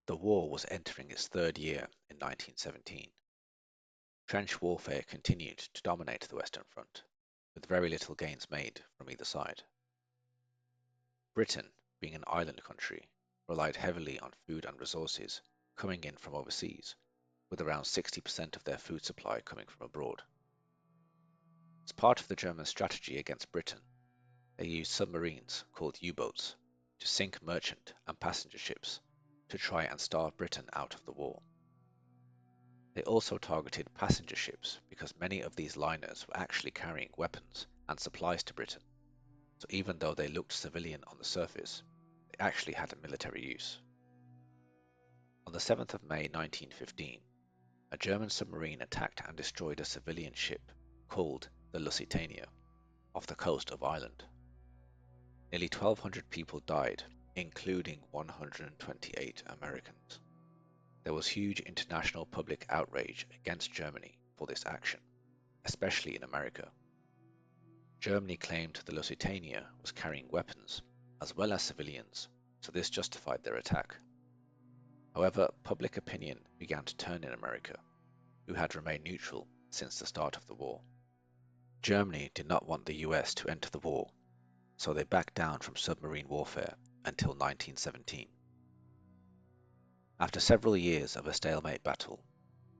The war was entering its third year in 1917. Trench warfare continued to dominate the Western Front, with very little gains made from either side. Britain, being an island country, relied heavily on food and resources coming in from overseas, with around 60% of their food supply coming from abroad. As part of the German strategy against Britain, they used submarines called U-boats to sink merchant and passenger ships to try and starve Britain out of the war. They also targeted passenger ships because many of these liners were actually carrying weapons and supplies to Britain, so even though they looked civilian on the surface, they actually had a military use. On the 7th of May 1915, a German submarine attacked and destroyed a civilian ship called the Lusitania off the coast of Ireland. Nearly 1,200 people died, including 128 Americans. There was huge international public outrage against Germany for this action, especially in America. Germany claimed the Lusitania was carrying weapons as well as civilians, so this justified their attack. However, public opinion began to turn in America, who had remained neutral since the start of the war. Germany did not want the US to enter the war, so they backed down from submarine warfare until 1917. After several years of a stalemate battle,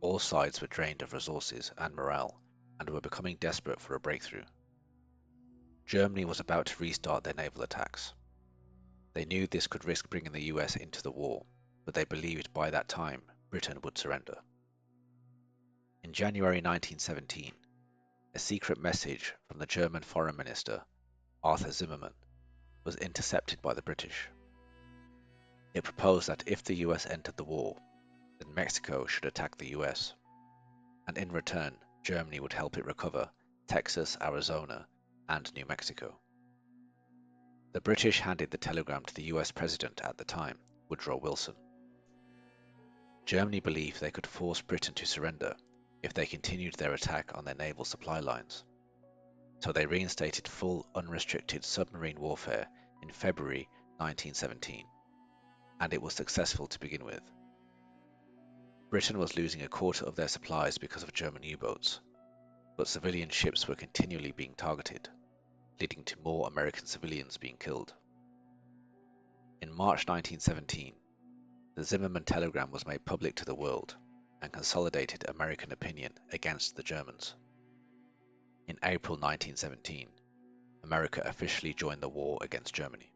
all sides were drained of resources and morale and were becoming desperate for a breakthrough. Germany was about to restart their naval attacks. They knew this could risk bringing the US into the war, but they believed by that time Britain would surrender. In January 1917, a secret message from the German Foreign Minister, Arthur Zimmermann, was intercepted by the British. It proposed that if the US entered the war, then Mexico should attack the US, and in return, Germany would help it recover Texas, Arizona, and New Mexico. The British handed the telegram to the US President at the time, Woodrow Wilson. Germany believed they could force Britain to surrender if they continued their attack on their naval supply lines, so they reinstated full unrestricted submarine warfare in February 1917, and it was successful to begin with. Britain was losing a quarter of their supplies because of German U-boats, but civilian ships were continually being targeted, leading to more American civilians being killed. In March 1917, the Zimmermann telegram was made public to the world and consolidated American opinion against the Germans. In April 1917, America officially joined the war against Germany.